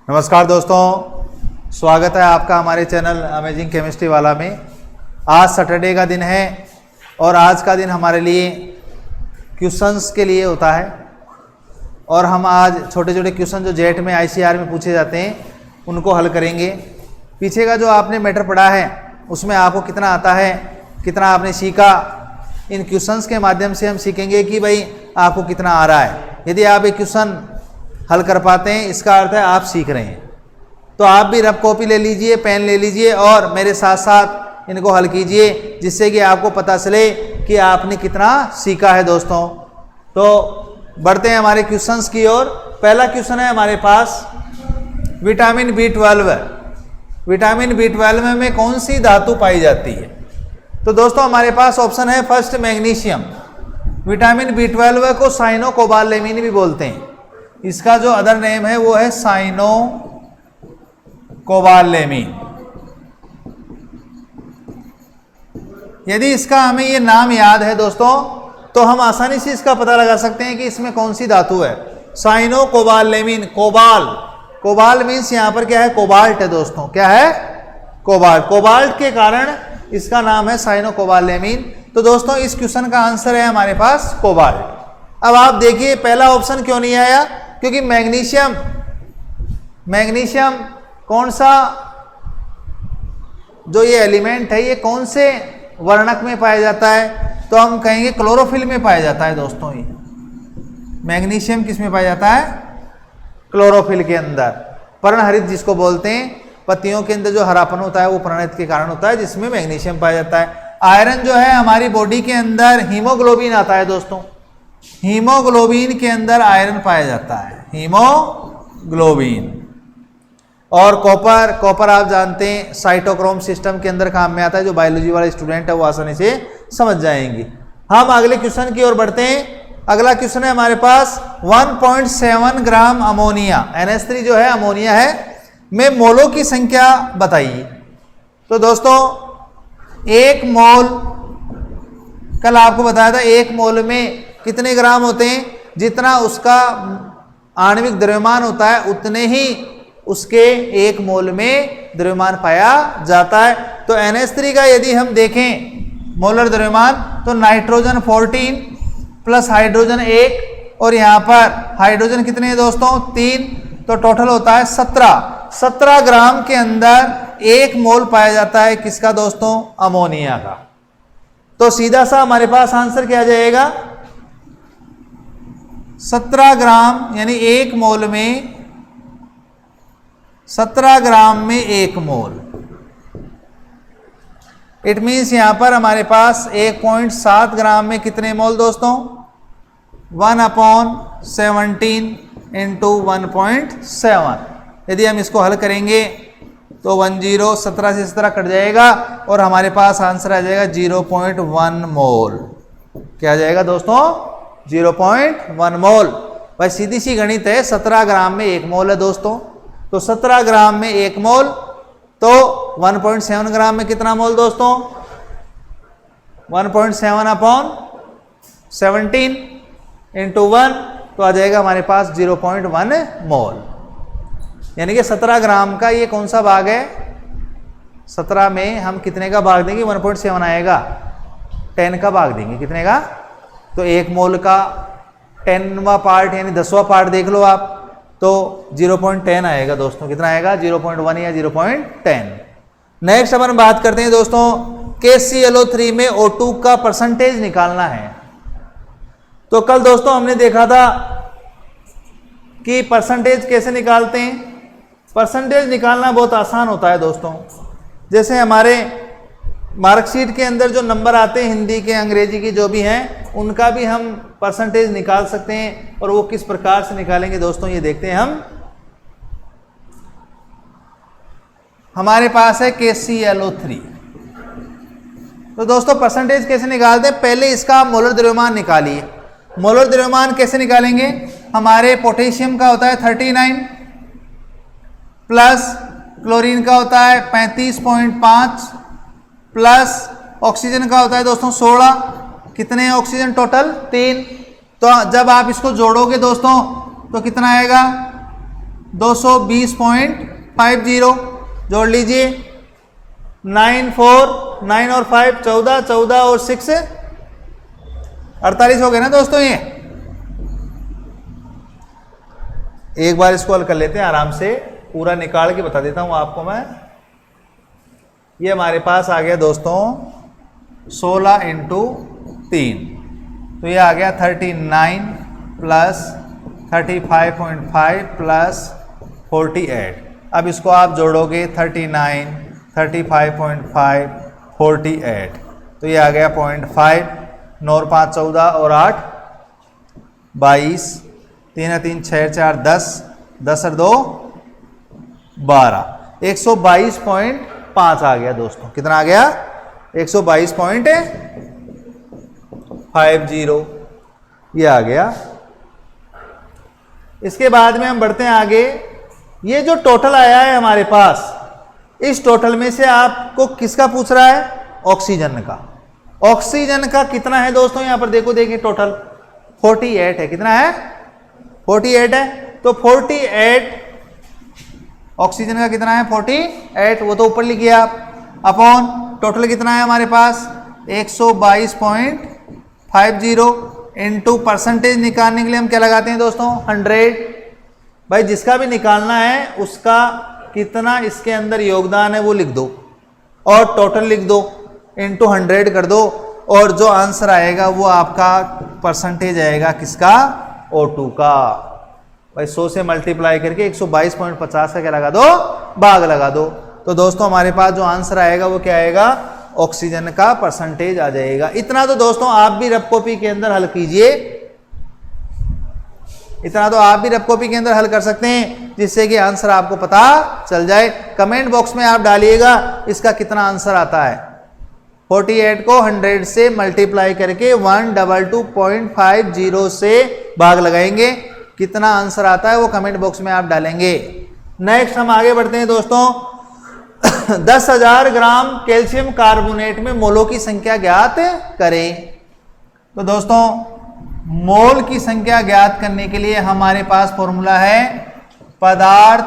नमस्कार दोस्तों, स्वागत है आपका हमारे चैनल अमेजिंग केमिस्ट्री वाला में। आज सैटरडे का दिन है और आज का दिन हमारे लिए क्वेश्चंस के लिए होता है और हम आज छोटे छोटे क्वेश्चन जो जेट में आईसीआर में पूछे जाते हैं उनको हल करेंगे। पीछे का जो आपने मैटर पढ़ा है उसमें आपको कितना आता है, कितना आपने सीखा, इन क्वेश्चंस के माध्यम से हम सीखेंगे कि भाई आपको कितना आ रहा है। यदि आप एक क्वेश्चन हल कर पाते हैं इसका अर्थ है आप सीख रहे हैं। तो आप भी रफ कॉपी ले लीजिए, पेन ले लीजिए और मेरे साथ साथ इनको हल कीजिए, जिससे कि आपको पता चले कि आपने कितना सीखा है। दोस्तों तो बढ़ते हैं हमारे क्वेश्चंस की ओर। पहला क्वेश्चन है हमारे पास, विटामिन B12। विटामिन B12 में कौन सी धातु पाई जाती है? तो दोस्तों हमारे पास ऑप्शन है फर्स्ट मैग्नीशियम। विटामिन B12 को साइनो कोबालेमिन भी बोलते हैं। इसका जो अदर नेम है वो है साइनो कोबालेमिन। यदि इसका हमें ये नाम याद है दोस्तों तो हम आसानी से इसका पता लगा सकते हैं कि इसमें कौन सी धातु है। साइनो कोबालेमिन, कोबाल मीन्स यहां पर क्या है, कोबाल्ट है दोस्तों। क्या है? कोबाल्ट। कोबाल्ट के कारण इसका नाम है साइनो कोबालेमिन। तो दोस्तों इस क्वेश्चन का आंसर है हमारे पास कोबाल्ट। अब आप देखिए पहला ऑप्शन क्यों नहीं आया, क्योंकि मैग्नीशियम कौन सा जो ये एलिमेंट है ये कौन से वर्णक में पाया जाता है? तो हम कहेंगे क्लोरोफिल में पाया जाता है दोस्तों। ये मैग्नीशियम किस में पाया जाता है? क्लोरोफिल के अंदर। पर्णहरित जिसको बोलते हैं, पत्तियों के अंदर जो हरापन होता है वो पर्णहरित के कारण होता है, जिसमें मैग्नीशियम पाया जाता है। आयरन जो है हमारी बॉडी के अंदर हीमोग्लोबिन आता है दोस्तों। हीमोग्लोबिन के अंदर आयरन पाया जाता है, हीमोग्लोबिन। और कॉपर आप जानते हैं साइटोक्रोम सिस्टम के अंदर काम में आता है। जो बायोलॉजी वाले स्टूडेंट है वो आसानी से समझ जाएंगे। हम अगले क्वेश्चन की ओर बढ़ते हैं। अगला क्वेश्चन है हमारे पास 1.7 ग्राम अमोनिया, NH3 जो है अमोनिया है, में मोलों की संख्या बताइए। तो दोस्तों एक मोल, कल आपको बताया था एक मोल में कितने ग्राम होते हैं? जितना उसका आणविक द्रव्यमान होता है उतने ही उसके एक मोल में द्रव्यमान पाया जाता है। तो NH3 का यदि हम देखें मोलर द्रव्यमान तो नाइट्रोजन 14 प्लस हाइड्रोजन 1 और यहाँ पर हाइड्रोजन कितने हैं दोस्तों? 3। तो टोटल होता है 17 ग्राम के अंदर एक मोल पाया जाता है। किसका दोस्तों? अमोनिया का। तो सीधा सा हमारे पास आंसर क्या आ जाएगा? 17 ग्राम यानी एक मोल में 17 ग्राम में एक मोल। इट मीन्स यहां पर हमारे पास 1.7 ग्राम में कितने मोल दोस्तों? 1/17 इंटू 1.7। यदि हम इसको हल करेंगे तो 10, 17 से 17 कट जाएगा और हमारे पास आंसर आ जाएगा 0.1 मोल। क्या आ जाएगा दोस्तों? 0.1 मोल। भाई सीधी सी गणित है, 17 ग्राम में एक मोल है दोस्तों। तो 17 ग्राम में एक मोल, तो 1.7 ग्राम में कितना मोल दोस्तों? 1.7/17 इंटू 1, तो आ जाएगा हमारे पास 0.1 मोल। यानी कि 17 ग्राम का ये कौन सा भाग है? 17 में हम कितने का भाग देंगे? 1.7 आएगा, 10 का भाग देंगे। कितने का? तो एक मोल का 10वां पार्ट यानी 10वां पार्ट देख लो आप, तो 0.10 आएगा दोस्तों। कितना आएगा? 0.1 या 0.10। नेक्स्ट अपन बात करते हैं दोस्तों, KClO3 में O2 का परसेंटेज निकालना है। तो कल दोस्तों हमने देखा था कि परसेंटेज कैसे निकालते हैं। परसेंटेज निकालना बहुत आसान होता है दोस्तों। जैसे हमारे मार्कशीट के अंदर जो नंबर आते हैं हिंदी के, अंग्रेजी की जो भी हैं, उनका भी हम परसेंटेज निकाल सकते हैं। और वो किस प्रकार से निकालेंगे दोस्तों, ये देखते हैं हम। हमारे पास है KClO3। तो दोस्तों परसेंटेज कैसे निकालते हैं? पहले इसका मोलर द्रव्यमान निकालिए। मोलर द्रव्यमान कैसे निकालेंगे? हमारे पोटेशियम का होता है 39 प्लस क्लोरीन का होता है 35.5 प्लस ऑक्सीजन का होता है दोस्तों 16। कितने ऑक्सीजन टोटल? 3। तो जब आप इसको जोड़ोगे दोस्तों तो कितना आएगा? 220.50 जोड़ लीजिए। 9 और 5 14, 14 और 6 48 हो गए ना दोस्तों। ये एक बार इसको हल कर लेते हैं आराम से, पूरा निकाल के बता देता हूं आपको मैं। ये हमारे पास आ गया दोस्तों 16 इंटू 3, तो ये आ गया 39 प्लस 35.5 प्लस 48। अब इसको आप जोड़ोगे 39, 35.5, 48, तो ये आ गया 0.5। 9 और 5 14 और 8 22, 3 3 6 4 10, 10 और 2 12, 122.5 आ गया दोस्तों। कितना आ गया? 122.50 ये आ गया। इसके बाद में हम बढ़ते हैं आगे। ये जो टोटल आया है हमारे पास, इस टोटल में से आपको किसका पूछ रहा है? ऑक्सीजन का। ऑक्सीजन का कितना है दोस्तों? यहां पर देखो, देखिए टोटल 48 है। कितना है? 48 है। तो 48 ऑक्सीजन का कितना है? 48, वो तो ऊपर लिखिए आप। अपॉन टोटल कितना है हमारे पास? 122.50 इंटू परसेंटेज निकालने के लिए हम क्या लगाते हैं दोस्तों? 100। भाई जिसका भी निकालना है उसका कितना इसके अंदर योगदान है वो लिख दो और टोटल लिख दो, इंटू 100 कर दो, और जो आंसर आएगा वो आपका परसेंटेज आएगा किसका? O2 का। भाई 100 से मल्टीप्लाई करके 122.50 का क्या लगा दो? भाग लगा दो। तो दोस्तों हमारे पास जो आंसर आएगा वो क्या आएगा? ऑक्सीजन का परसेंटेज आ जाएगा। इतना तो दोस्तों आप भी रफ कॉपी के अंदर हल कीजिए, इतना तो आप भी रफ कॉपी के अंदर हल कर सकते हैं, जिससे कि आंसर आपको पता चल जाए। कमेंट बॉक्स में आप डालिएगा इसका कितना आंसर आता है। 48 को 100 से मल्टीप्लाई करके 122.50 से भाग लगाएंगे, कितना आंसर आता है वो कमेंट बॉक्स में आप डालेंगे। नेक्स्ट हम आगे बढ़ते हैं दोस्तों। 10,000 ग्राम कैल्शियम कार्बोनेट में मोलों की संख्या ज्ञात करें। तो दोस्तों मोल की संख्या ज्ञात करने के लिए हमारे पास फॉर्मूला है पदार्थ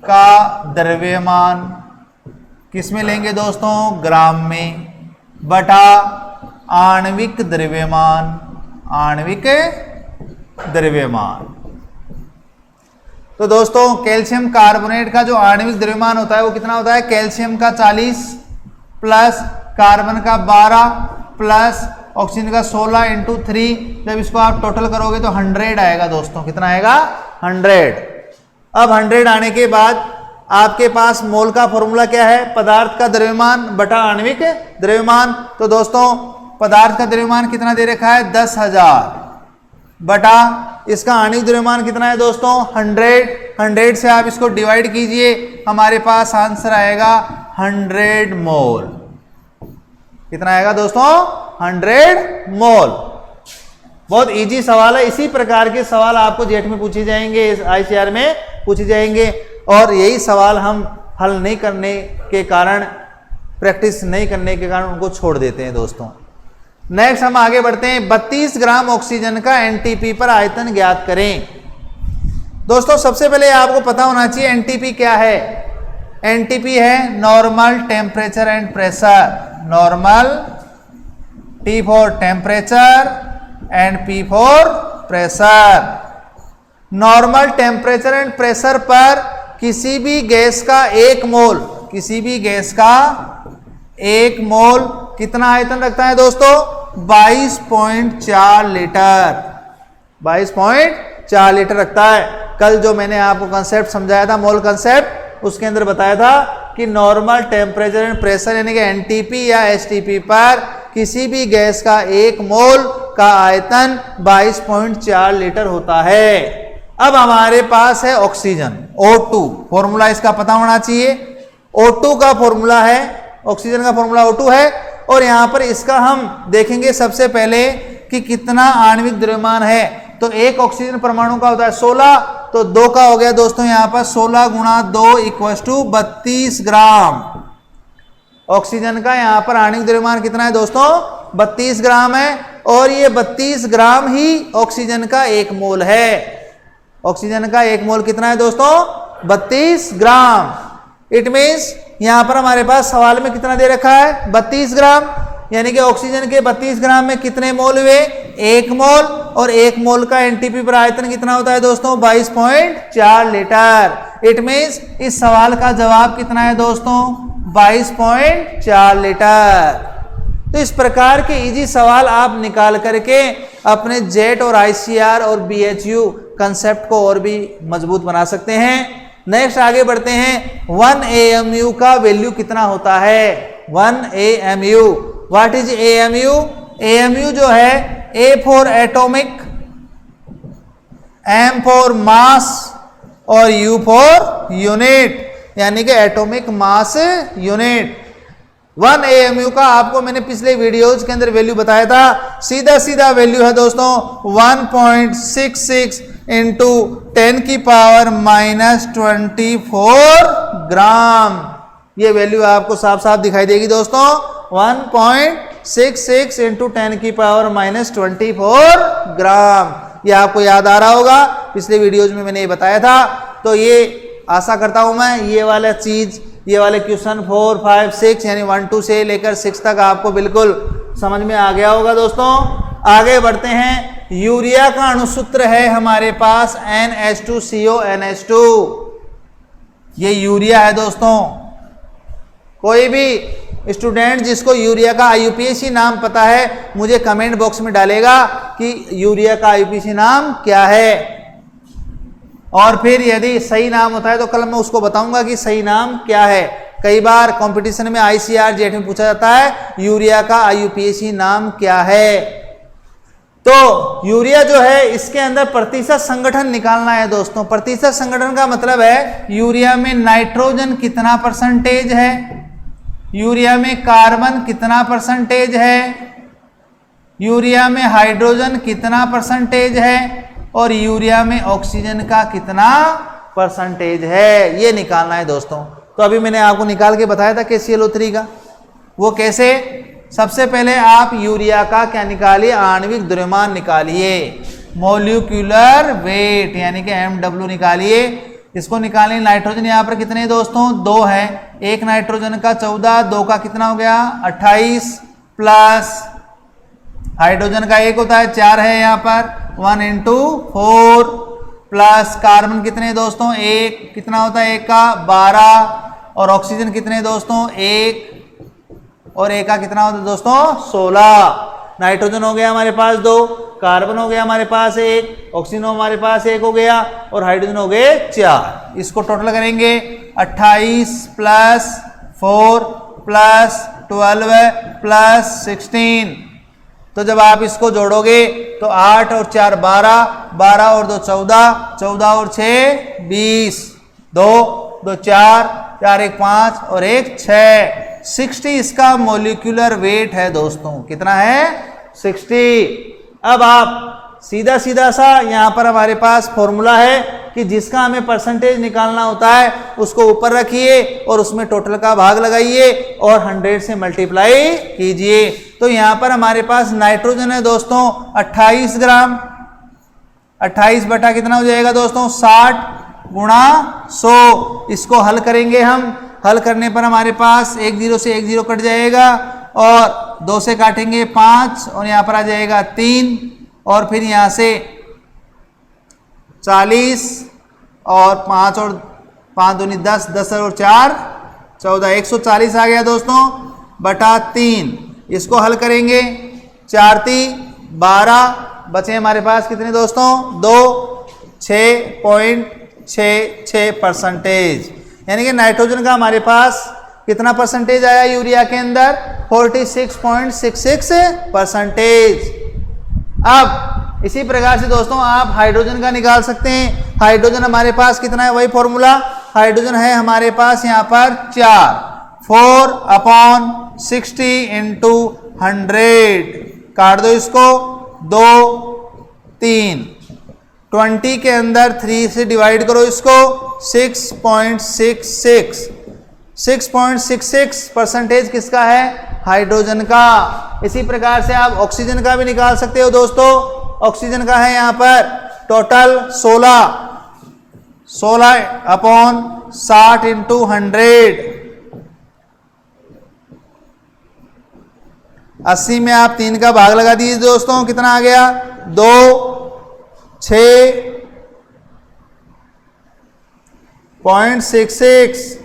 का द्रव्यमान, किसमें लेंगे दोस्तों? ग्राम में, बटा आणविक द्रव्यमान, आणविक द्रव्यमान। तो दोस्तों कैल्शियम कार्बोनेट का जो आणविक द्रव्यमान होता है वो कितना होता है? कैल्शियम का 40 प्लस कार्बन का 12 प्लस ऑक्सीजन का 16 इंटू 3। जब इसको आप टोटल करोगे तो 100 आएगा दोस्तों। कितना आएगा? 100। अब 100 आने के बाद आपके पास मोल का फॉर्मूला क्या है? पदार्थ का द्रव्यमान बटा आणविक द्रव्यमान। तो दोस्तों पदार्थ का द्रव्यमान कितना दे रखा है? 10,000 बटा इसका आणविक द्रव्यमान कितना है दोस्तों? 100 से आप इसको डिवाइड कीजिए, हमारे पास आंसर आएगा 100 मोल। कितना आएगा दोस्तों? 100 मोल। बहुत इजी सवाल है। इसी प्रकार के सवाल आपको जेट में पूछे जाएंगे, ICR में पूछे जाएंगे, और यही सवाल हम हल नहीं करने के कारण, प्रैक्टिस नहीं करने के कारण उनको छोड़ देते हैं दोस्तों। नेक्स्ट हम आगे बढ़ते हैं। 32 ग्राम ऑक्सीजन का NTP पर आयतन ज्ञात करें। दोस्तों सबसे पहले आपको पता होना चाहिए NTP क्या है। NTP है normal temperature and pressure. Normal, T for temperature and P for pressure. Normal temperature and pressure पर किसी भी गैस का 1 मोल, किसी भी गैस का 1 मोल कितना आयतन रखता है दोस्तों? 22.4 लीटर। 22.4 लीटर रखता है। कल जो मैंने आपको कंसेप्ट समझाया था, मोल कंसेप्ट, उसके अंदर बताया था कि नॉर्मल टेम्परेचर एंड प्रेशर यानी कि NTP या STP पर किसी भी गैस का 1 मोल का आयतन 22.4 लीटर होता है। अब हमारे पास है ऑक्सीजन, O2। फॉर्मूला इसका पता होना चाहिए। O2 का फॉर्मूला है, ऑक्सीजन का फॉर्मूला O2 है, और यहां पर इसका हम देखेंगे सबसे पहले कि कितना आणविक द्रव्यमान है। तो एक ऑक्सीजन परमाणु का होता है 16, तो 2 का हो गया दोस्तों यहां पर 16 गुणा 2 इक्वल्स टू 32 ग्राम। ऑक्सीजन का यहां पर आणविक द्रव्यमान कितना है दोस्तों? 32 ग्राम है, और ये 32 ग्राम ही ऑक्सीजन का 1 मोल है। ऑक्सीजन का 1 मोल कितना है दोस्तों? 32 ग्राम। इट मीन्स यहां पर हमारे पास सवाल में कितना दे रखा है 32 ग्राम, यानी कि ऑक्सीजन के 32 ग्राम में कितने मोल हुए 1 मोल, और 1 मोल का एनटीपी पर आयतन कितना होता है दोस्तों 22.4 लीटर। इट मीन्स इस सवाल का जवाब कितना है दोस्तों 22.4 लीटर। तो इस प्रकार के इजी सवाल आप निकाल करके अपने जेट और आईसीआर और बीएचयू कंसेप्ट को और भी मजबूत बना सकते हैं। नेक्स्ट आगे बढ़ते हैं, 1 AMU का वैल्यू कितना होता है। 1 AMU, what is AMU? AMU जो है A for atomic, M for mass और U फॉर यूनिट, यानी कि एटॉमिक मास यूनिट। 1 AMU का आपको मैंने पिछले वीडियोज के अंदर वैल्यू बताया था, सीधा सीधा वैल्यू है दोस्तों 1.66 इंटू 10 की पावर -24 ग्राम। ये वैल्यू आपको साफ साफ दिखाई देगी दोस्तों 1.66 इंटू 10 की पावर -24 ग्राम। ये आपको याद आ रहा होगा, पिछले वीडियोज में मैंने ये बताया था। तो ये आशा करता हूं मैं ये वाला चीज, ये वाले क्वेश्चन 4, 5, 6 यानी 1, 2 से लेकर 6 तक आपको बिल्कुल समझ में आ गया होगा दोस्तों। आगे बढ़ते हैं, यूरिया का अणुसूत्र है हमारे पास NH2CONH2। ये यूरिया है दोस्तों। कोई भी स्टूडेंट जिसको यूरिया का IUPAC नाम पता है मुझे कमेंट बॉक्स में डालेगा कि यूरिया का IUPAC नाम क्या है, और फिर यदि सही नाम होता है तो कल मैं उसको बताऊंगा कि सही नाम क्या है। कई बार कंपटीशन में ICR जेट में पूछा जाता है यूरिया का IUPAC नाम क्या है। तो यूरिया जो है इसके अंदर प्रतिशत संगठन निकालना है दोस्तों। प्रतिशत संगठन का मतलब है यूरिया में नाइट्रोजन कितना परसेंटेज है, यूरिया में कार्बन कितना परसेंटेज है, यूरिया में हाइड्रोजन कितना परसेंटेज है, और यूरिया में ऑक्सीजन का कितना परसेंटेज है, ये निकालना है दोस्तों। तो अभी मैंने आपको निकाल के बताया था KClO3 का, वो कैसे। सबसे पहले आप यूरिया का क्या निकालिए, आणविक द्रव्यमान निकालिए, मोलिक्यूलर वेट यानी कि MW निकालिए। इसको निकालिए। नाइट्रोजन यहाँ पर कितने दोस्तों 2 है, एक नाइट्रोजन का 14, 2 का कितना हो गया 28, प्लस हाइड्रोजन का 1 होता है 4 है यहाँ पर 1 इंटू 4, प्लस कार्बन कितने दोस्तों 1, कितना होता है 1 का 12, और ऑक्सीजन कितने दोस्तों 1, और 1 का कितना होता है दोस्तों 16। नाइट्रोजन हो गया हमारे पास 2, कार्बन हो गया हमारे पास 1, ऑक्सीजन हमारे पास 1 हो गया, और हाइड्रोजन हो गए 4। इसको टोटल करेंगे 28 प्लस 4 प्लस 12 प्लस 16। तो जब आप इसको जोड़ोगे तो 8 और 4 12, 12 और 2 14, 14 और 6 20, 2 2 4, 4 1 5 और 1 6। 60 इसका मोलिक्यूलर वेट है दोस्तों। कितना है 60। अब आप सीधा सीधा सा यहाँ पर हमारे पास फॉर्मूला है कि जिसका हमें परसेंटेज निकालना होता है उसको ऊपर रखिए और उसमें टोटल का भाग लगाइए और 100 से मल्टीप्लाई कीजिए। तो यहाँ पर हमारे पास नाइट्रोजन है दोस्तों 28 ग्राम, 28 बटा कितना हो जाएगा दोस्तों 60 गुणा 100। इसको हल करेंगे हम, हल करने पर हमारे पास 1 0 से 1 0 कट जाएगा, और 2 से काटेंगे 5, और यहाँ पर आ जाएगा 3, और फिर यहाँ से 40 और 5 और 5 दूनी 10, 10 और 4 14, 140 आ गया दोस्तों बटा 3। इसको हल करेंगे 4 3 12, बचे हमारे पास कितने दोस्तों 2, 6.66%। यानी कि नाइट्रोजन का हमारे पास कितना परसेंटेज आया यूरिया के अंदर 46.66%। अब इसी प्रकार से दोस्तों आप हाइड्रोजन का निकाल सकते हैं। हाइड्रोजन हमारे पास कितना है, वही फॉर्मूला। हाइड्रोजन है हमारे पास यहाँ पर 4/60 इंटू 100, काट दो इसको 2 3, 20 के अंदर 3 से डिवाइड करो इसको 6.66% किसका है, हाइड्रोजन का। इसी प्रकार से आप ऑक्सीजन का भी निकाल सकते हो दोस्तों। ऑक्सीजन का है यहाँ पर टोटल 16/60 इंटू 100। 80 में आप 3 का भाग लगा दीजिए दोस्तों, कितना आ गया? 2, 6.66,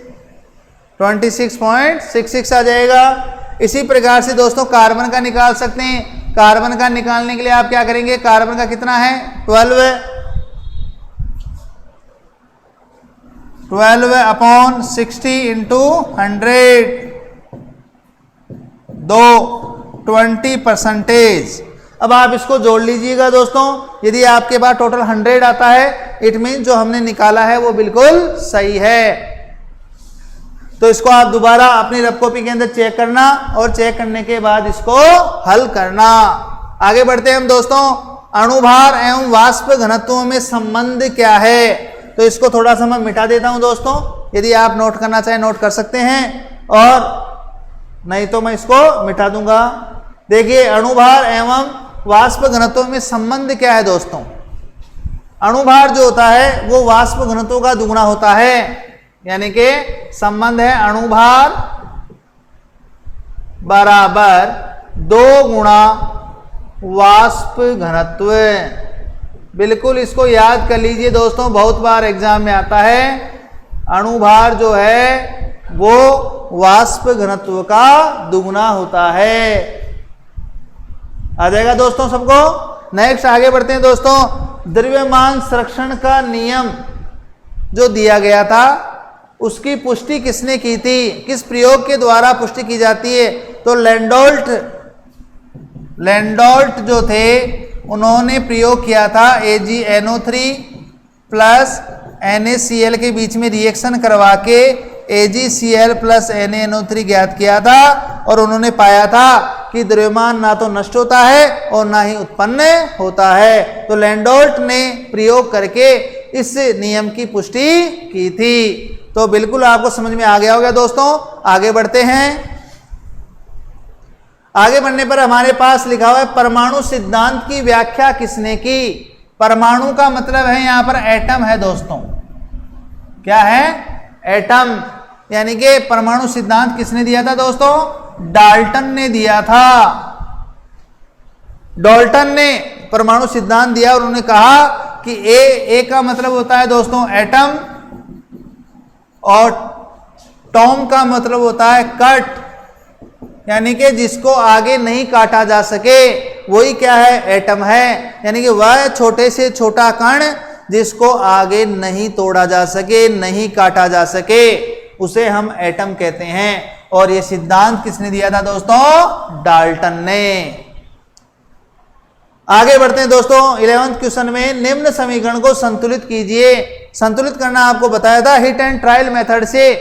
26.66 आ जाएगा। इसी प्रकार से दोस्तों कार्बन का निकाल सकते हैं। कार्बन का निकालने के लिए आप क्या करेंगे? कार्बन का कितना है? 12/60 इंटू 100, 20%। अब आप इसको जोड़ लीजिएगा दोस्तों। यदि आपके पास टोटल 100 आता है, इट मीन जो हमने निकाला है वो बिल्कुल सही है। तो इसको आप दोबारा अपनी रफ कॉपी के अंदर चेक करना और चेक करने के बाद इसको हल करना। आगे बढ़ते हैं हम दोस्तों। अणुभार एवं वाष्प घनत्वों में संबंध क्या है? तो इसको थोड़ा सा मैं मिटा देता हूं दोस्तों। यदि आप नोट करना चाहें नोट कर सकते हैं, और नहीं तो मैं इसको मिटा दूंगा। देखिए, अणुभार एवं वाष्प घनत्वों में संबंध क्या है दोस्तों? अणुभार जो होता है वो वाष्प घनत्व का दुगुना होता है, यानी कि संबंध है अणुभार बराबर 2 गुणा वाष्प घनत्व। बिल्कुल इसको याद कर लीजिए दोस्तों, बहुत बार एग्जाम में आता है। अणुभार जो है वो वाष्प घनत्व का दुगुना होता है। आ जाएगा दोस्तों सबको। नेक्स्ट आगे बढ़ते हैं दोस्तों। द्रव्यमान संरक्षण का नियम जो दिया गया था उसकी पुष्टि किसने की थी? किस प्रयोग के द्वारा पुष्टि की जाती है? तो लैंडोल्ट जो थे उन्होंने प्रयोग किया था AgNO3 प्लस NaCl के बीच में रिएक्शन करवा के AgCl प्लस NaNO3 ज्ञात किया था, और उन्होंने पाया था कि द्रव्यमान ना तो नष्ट होता है और ना ही उत्पन्न होता है। तो लैंडोल्ट ने प्रयोग करके इस नियम की पुष्टि की थी। तो बिल्कुल आपको समझ में आ गया होगा दोस्तों। आगे बढ़ते हैं। आगे बढ़ने पर हमारे पास लिखा हुआ है परमाणु सिद्धांत की व्याख्या किसने की? परमाणु का मतलब है यहां पर एटम है दोस्तों। क्या है? एटम। यानी कि परमाणु सिद्धांत किसने दिया था दोस्तों? डाल्टन ने दिया था। डाल्टन ने परमाणु सिद्धांत दिया और उन्होंने कहा कि ए का मतलब होता है दोस्तों एटम, और टॉम का मतलब होता है कट, यानी कि जिसको आगे नहीं काटा जा सके वही क्या है? एटम है। यानी कि वह छोटे से छोटा कण जिसको आगे नहीं तोड़ा जा सके, नहीं काटा जा सके, उसे हम एटम कहते हैं। और यह सिद्धांत किसने दिया था दोस्तों? डाल्टन ने। आगे बढ़ते हैं दोस्तों। 11th क्वेश्चन में निम्न समीकरण को संतुलित कीजिए। संतुलित करना आपको बताया था हिट एंड ट्रायल मेथड से।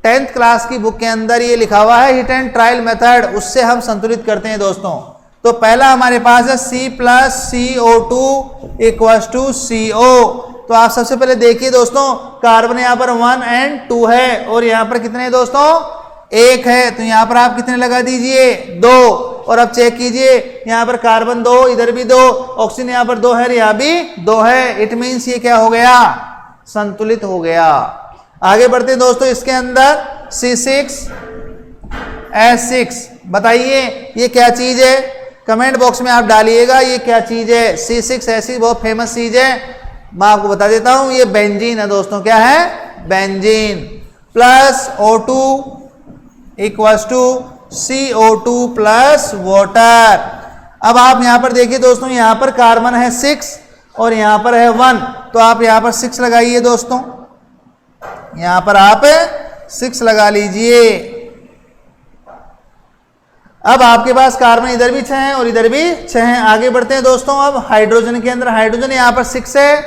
10th क्लास की बुक के अंदर ये लिखा हुआ है हिट एंड ट्रायल मेथड, उससे हम संतुलित करते हैं दोस्तों। तो पहला हमारे पास है C + CO2 = CO। तो आप सबसे पहले देखिए दोस्तों, कार्बन यहाँ पर 1 और 2 है, और यहाँ पर कितने हैं दोस्तों? 1 है। तो यहाँ पर आप कितने लगा दीजिए? 2। और अब चेक कीजिए, यहाँ पर कार्बन 2, इधर भी 2, ऑक्सीजन यहाँ पर 2 है, यहाँ भी 2 है। इट मीन्स ये क्या हो गया? संतुलित हो गया। आगे बढ़ते हैं दोस्तों। इसके अंदर C6H6, बताइए ये क्या चीज है? कमेंट बॉक्स में आप डालिएगा ये क्या चीज है। C6H6 बहुत फेमस चीज है, मैं आपको बता देता हूं, ये बेंजीन है दोस्तों। क्या है? Benzene. Plus O2 = CO2 plus water. अब आप यहां पर देखिए दोस्तों, यहां पर कार्बन है 6 और यहां पर है 1, तो आप यहां पर 6 लगाइए दोस्तों। यहां पर आप 6 लगा लीजिए। अब आपके पास कार्बन इधर भी 6 है और इधर भी 6 है। आगे बढ़ते हैं दोस्तों। अब हाइड्रोजन के अंदर हाइड्रोजन यहां पर 6 है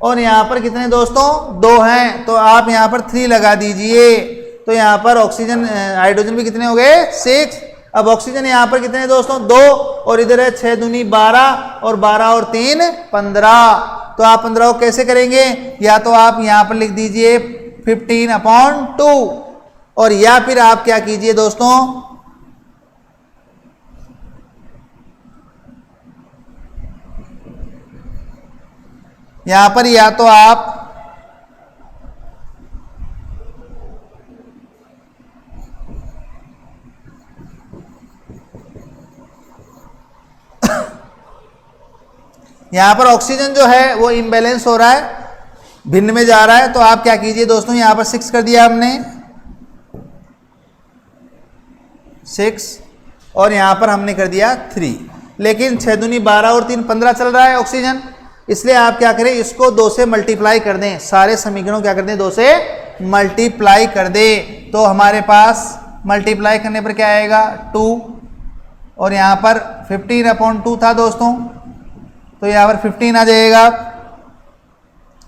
और यहां पर कितने दोस्तों? 2 हैं, तो आप यहां पर 3 लगा दीजिए। तो यहां पर ऑक्सीजन हाइड्रोजन भी कितने हो गए? 6। अब ऑक्सीजन यहां पर कितने दोस्तों? 2, और इधर है 6 दूनी 12 और 12 और 3 15। तो आप 15 को कैसे करेंगे? या तो आप यहां पर लिख दीजिए 15/2, और या फिर आप क्या कीजिए दोस्तों, यहां पर या तो आप यहां पर ऑक्सीजन जो है वो इम्बैलेंस हो रहा है, भिन्न में जा रहा है, तो आप क्या कीजिए दोस्तों, यहां पर 6 कर दिया हमने 6 और यहां पर हमने कर दिया 3, लेकिन 6 दूनी 12 और 3 15 चल रहा है ऑक्सीजन, इसलिए आप क्या करें, इसको 2 से मल्टीप्लाई कर दें, सारे समीकरणों क्या कर दें 2 से मल्टीप्लाई कर दें, तो हमारे पास मल्टीप्लाई करने पर क्या आएगा 2 और यहां पर 15/2 था दोस्तों, तो यहां पर 15 आ जाएगा,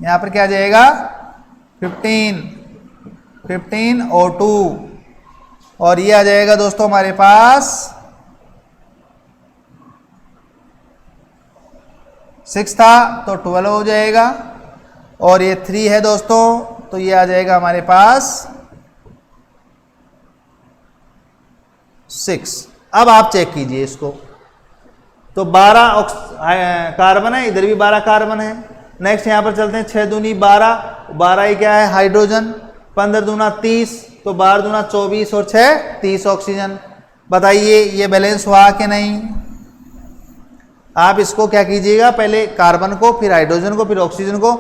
यहां पर क्या आ जाएगा 15 O2 और ये आ जाएगा दोस्तों हमारे पास 6 था तो 12 हो जाएगा और ये 3 है दोस्तों, तो ये आ जाएगा हमारे पास 6। अब आप चेक कीजिए इसको, तो 12 कार्बन है, इधर भी 12 कार्बन है। नेक्स्ट यहां पर चलते हैं, 6 दूनी 12, 12 ही क्या है हाइड्रोजन, 15 दूना 30, तो 12 दूना 24 और 6 30 ऑक्सीजन। बताइए ये बैलेंस हुआ कि नहीं? आप इसको क्या कीजिएगा, पहले कार्बन को, फिर हाइड्रोजन को, फिर ऑक्सीजन को।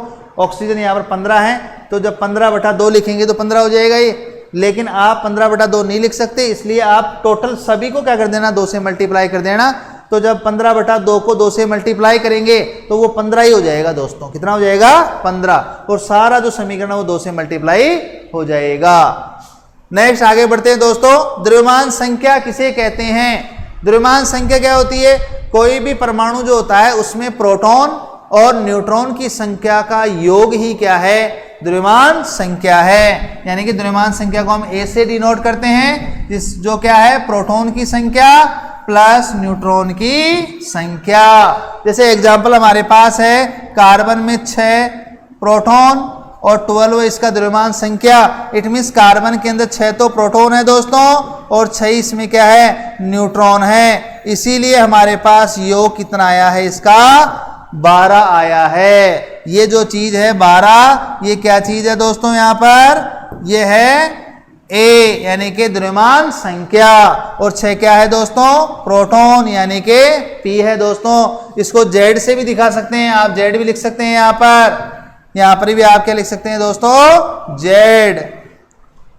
ऑक्सीजन यहाँ पर 15 है, तो जब 15/2 लिखेंगे तो 15 हो जाएगा ये, लेकिन आप 15/2 नहीं लिख सकते, इसलिए आप टोटल सभी को क्या कर देना 2 से मल्टीप्लाई कर देना। तो जब 15/2 को 2 से मल्टीप्लाई करेंगे तो वो 15 ही हो जाएगा दोस्तों। कितना हो जाएगा 15, और सारा जो समीकरण है वो 2 से मल्टीप्लाई हो जाएगा। नेक्स्ट आगे बढ़ते हैं दोस्तों, द्रव्यमान संख्या किसे कहते हैं? द्रव्यमान संख्या क्या होती है? कोई भी परमाणु जो होता है उसमें प्रोटॉन और न्यूट्रॉन की संख्या का योग ही क्या है? द्रव्यमान संख्या है। यानी कि द्रव्यमान संख्या को हम ए से डिनोट करते हैं, जो क्या है प्रोटॉन की संख्या प्लस न्यूट्रॉन की संख्या। जैसे एग्जांपल हमारे पास है, कार्बन में 6 प्रोटॉन और 12 इसका द्रव्यमान संख्या। इट मीन्स कार्बन के अंदर 6 तो प्रोटॉन है दोस्तों और 6 इसमें क्या है न्यूट्रॉन है, इसीलिए हमारे पास योग कितना आया है इसका 12 आया है। ये जो चीज है 12, ये क्या चीज है दोस्तों, यहां पर ये है ए यानी कि द्रव्यमान संख्या, और 6 क्या है दोस्तों प्रोटॉन यानी कि पी है दोस्तों। इसको जेड से भी दिखा सकते हैं, आप जेड भी लिख सकते हैं यहां पर भी आप क्या लिख सकते हैं दोस्तों जेड।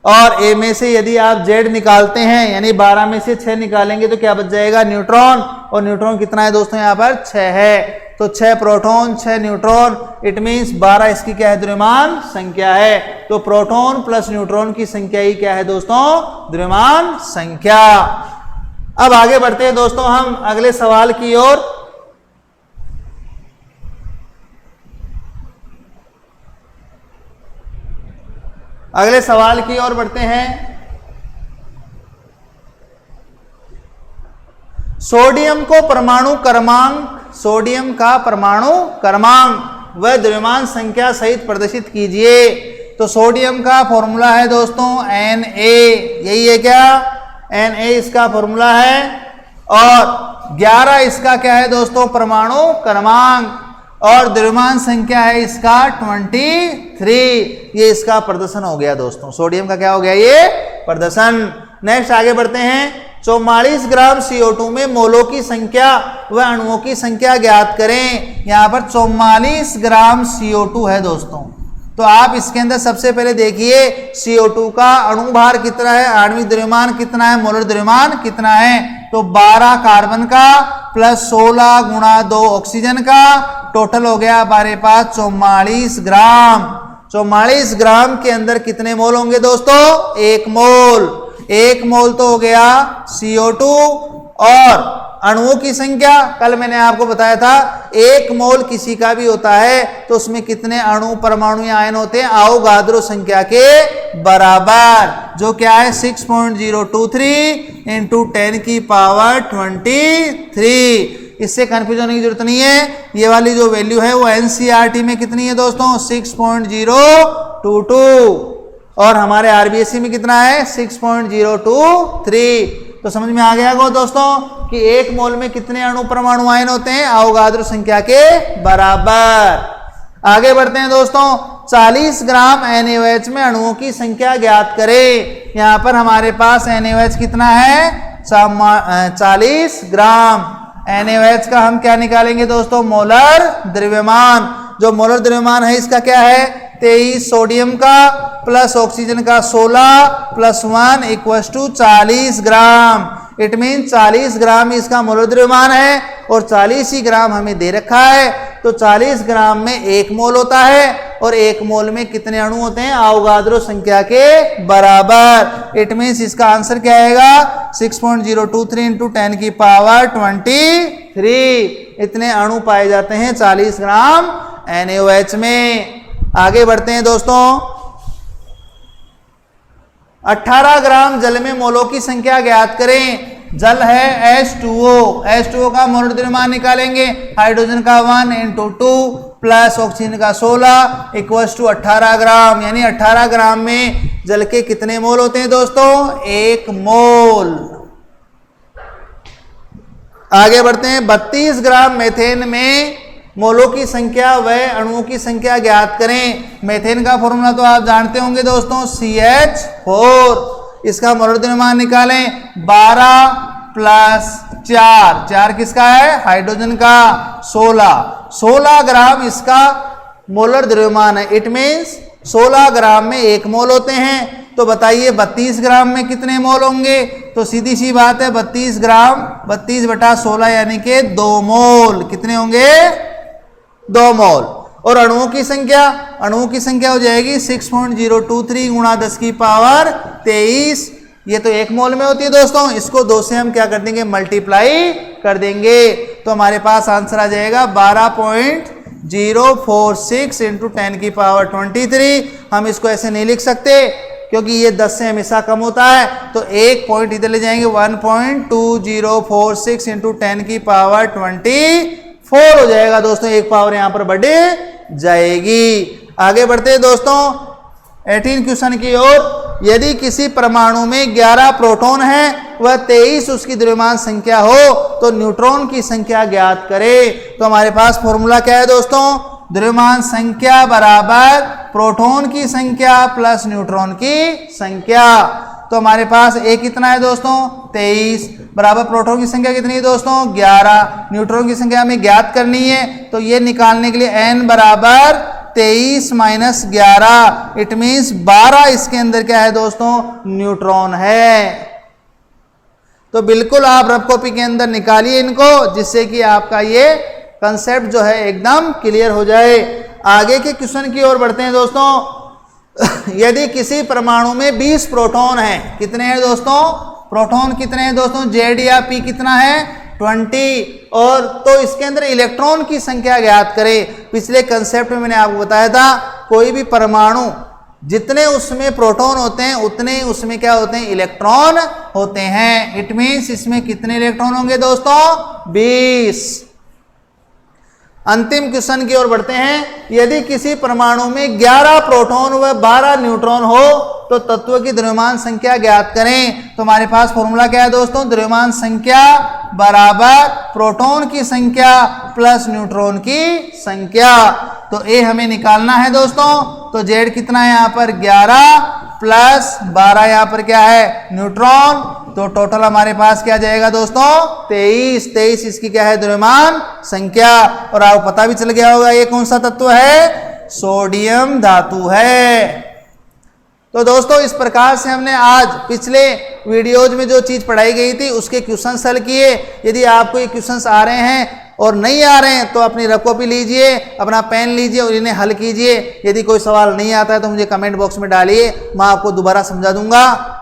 और ए में से यदि आप जेड निकालते हैं यानी 12 में से 6 निकालेंगे तो क्या बच जाएगा न्यूट्रॉन, और न्यूट्रॉन कितना है दोस्तों यहां पर 6 है, तो 6 प्रोटॉन 6 न्यूट्रॉन, इट मींस 12 इसकी क्या है द्रव्यमान संख्या है। तो प्रोटॉन प्लस न्यूट्रॉन की संख्या ही क्या है दोस्तों द्रव्यमान संख्या। अब आगे बढ़ते हैं दोस्तों हम अगले सवाल की ओर। अगले सवाल की ओर बढ़ते हैं। सोडियम को परमाणु क्रमांक, सोडियम का परमाणु क्रमांक व द्रव्यमान संख्या सहित प्रदर्शित कीजिए। तो सोडियम का फॉर्मूला है दोस्तों Na, यही है क्या Na इसका फॉर्मूला है, और 11 इसका क्या है दोस्तों परमाणु क्रमांक, और द्रव्यमान संख्या है इसका 23। ये इसका प्रदर्शन हो गया दोस्तों, सोडियम का क्या हो गया ये प्रदर्शन। नेक्स्ट आगे बढ़ते हैं, 44 ग्राम CO2 में मोलों की संख्या व अणुओं की संख्या ज्ञात करें। यहां पर 44 ग्राम CO2 है दोस्तों, तो आप इसके अंदर सबसे पहले देखिए CO2 का अणु भार कितना है, आणविक द्रव्यमान कितना है, मोलर द्रव्यमान कितना है। तो 12 कार्बन का प्लस 16 गुणा 2 ऑक्सीजन का, टोटल हो गया हमारे पास 44 ग्राम। 44 ग्राम के अंदर कितने मोल होंगे दोस्तों 1 मोल। 1 मोल तो हो गया CO2, और अणुओं की संख्या कल मैंने आपको बताया था 1 मोल किसी का भी होता है तो उसमें कितने अणु परमाणु या आयन होते हैं अवोगाद्रो संख्या के बराबर, जो क्या है 6.023 इंटू 10 की पावर 23। इससे कंफ्यूज होने की जरूरत नहीं है, ये वाली जो वैल्यू है वो NCERT में कितनी है दोस्तों 6.022, और हमारे RBSC में कितना है 6.023। तो समझ में आ गया दोस्तों कि 1 मोल में कितने अणु परमाणु आयन होते हैं अवोगाद्रो संख्या के बराबर। आगे बढ़ते हैं दोस्तों, 40 ग्राम NaOH में अणुओं की संख्या ज्ञात करें। यहां पर हमारे पास NaOH कितना है 40 ग्राम, NaOH का हम क्या निकालेंगे दोस्तों, मोलर द्रव्यमान। जो मोलर द्रव्यमान है इसका क्या है, 23 सोडियम का प्लस ऑक्सीजन का 16 plus 1 equals to 40 gram. It mean 40 gram इसका मोलर द्रव्यमान है और 40 ही ग्राम हमें दे रखा है। तो 40 ग्राम में 1 मोल होता है और 1 मोल में कितने अणु होते हैं, अवोगाद्रो संख्या के बराबर। इट मीन्स इसका आंसर क्या आएगा, 6.023 इंटू 10 की पावर 23। इतने अणु पाए जाते हैं 40 ग्राम NaOH में। आगे बढ़ते हैं दोस्तों। 18 ग्राम जल में मोलों की संख्या ज्ञात करें। जल है H2O का मोलर द्रव्यमान निकालेंगे, हाइड्रोजन का 1 इंटू 2 प्लस ऑक्सीजन का 16 इक्वल्स टू 18 ग्राम। यानी 18 ग्राम में जल के कितने मोल होते हैं दोस्तों, 1 मोल। आगे बढ़ते हैं। 32 ग्राम मेथेन में मोलों की संख्या व अणुओं की संख्या ज्ञात करें। मेथेन का फॉर्मूला तो आप जानते होंगे दोस्तों, CH4। इसका मोलर द्रव्यमान निकालें, 12 प्लस 4 किसका है, हाइड्रोजन का, 16 ग्राम इसका मोलर द्रव्यमान है। इट मीन्स 16 ग्राम में 1 मोल होते हैं। तो बताइए 32 ग्राम में कितने मोल होंगे, तो सीधी सी बात है 32 ग्राम 32/16 यानी कि 2 मोल। कितने होंगे, 2 मोल। और अणुओं की संख्या हो जाएगी 6.023 गुणा 10 की पावर 23। ये तो 1 मोल में होती है दोस्तों, इसको 2 से हम क्या कर देंगे, मल्टीप्लाई कर देंगे। तो हमारे पास आंसर आ जाएगा 12.046 इंटू 10 की पावर 23। हम इसको ऐसे नहीं लिख सकते क्योंकि ये 10 से हमेशा कम होता है। तो 1 पॉइंट इधर ले जाएंगे, 1.2046 इंटू 10 की पावर 24 हो जाएगा दोस्तों। 1 पावर यहां पर बढ़ जाएगी। आगे बढ़ते हैं दोस्तों 18 क्वेश्चन की ओर। यदि किसी परमाणु में 11 प्रोटॉन है वह 23 उसकी द्रव्यमान संख्या हो तो न्यूट्रॉन की संख्या ज्ञात करें। तो हमारे पास फॉर्मूला क्या है दोस्तों, द्रव्यमान संख्या बराबर प्रोटॉन की संख्या प्लस न्यूट्रॉन की संख्या। तो हमारे पास A कितना है दोस्तों, 23 बराबर प्रोटॉन की संख्या कितनी है दोस्तों, 11। न्यूट्रॉन की संख्या हमें ज्ञात करनी है। तो ये निकालने के लिए N बराबर 23 माइनस 11। इट मीन्स 12 इसके अंदर क्या है दोस्तों, न्यूट्रॉन है। तो बिल्कुल आप रफ कॉपी के अंदर निकालिए इनको, जिससे कि आपका ये कंसेप्ट जो है एकदम क्लियर हो जाए। आगे के क्वेश्चन की ओर बढ़ते हैं दोस्तों। यदि किसी परमाणु में 20 प्रोटॉन है, कितने हैं दोस्तों, प्रोटॉन कितने हैं दोस्तों, Z या P कितना है, 20। और तो इसके अंदर इलेक्ट्रॉन की संख्या ज्ञात करें। पिछले कंसेप्ट में मैंने आपको बताया था, कोई भी परमाणु जितने उसमें प्रोटॉन होते हैं उतने उसमें क्या होते हैं, इलेक्ट्रॉन होते हैं। इट मीन्स इसमें कितने इलेक्ट्रॉन होंगे दोस्तों, 20। अंतिम क्वेश्चन की ओर बढ़ते हैं। यदि किसी परमाणु में 11 प्रोटॉन व 12 न्यूट्रॉन हो तो तत्व की द्रव्यमान संख्या ज्ञात करें। तो हमारे पास फॉर्मूला क्या है दोस्तों, द्रव्यमान संख्या बराबर प्रोटॉन की संख्या प्लस न्यूट्रॉन की संख्या। तो A हमें निकालना है दोस्तों। तो Z कितना है यहाँ पर, 11 प्लस 12 यहाँ पर क्या है, न्यूट्रॉन। तो टोटल हमारे पास क्या जाएगा दोस्तों, 23 इसकी क्या है, द्रव्यमान संख्या। और आपको पता भी चल गया होगा ये कौन सा तत्व है, सोडियम धातु है। तो दोस्तों इस प्रकार से हमने आज पिछले वीडियोज में जो चीज पढ़ाई गई थी उसके क्वेश्चन हल किए। यदि आपको ये क्वेश्चंस आ रहे हैं और नहीं आ रहे हैं तो अपनी रफ कॉपी लीजिए, अपना पेन लीजिए और इन्हें हल कीजिए। यदि कोई सवाल नहीं आता है तो मुझे कमेंट बॉक्स में डालिए, मैं आपको दोबारा समझा दूंगा।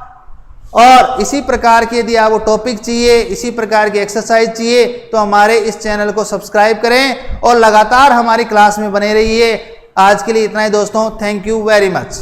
और इसी प्रकार की यदि आपको टॉपिक चाहिए, इसी प्रकार की एक्सरसाइज चाहिए तो हमारे इस चैनल को सब्सक्राइब करें और लगातार हमारी क्लास में बने रहिए। आज के लिए इतना ही दोस्तों, थैंक यू वेरी मच।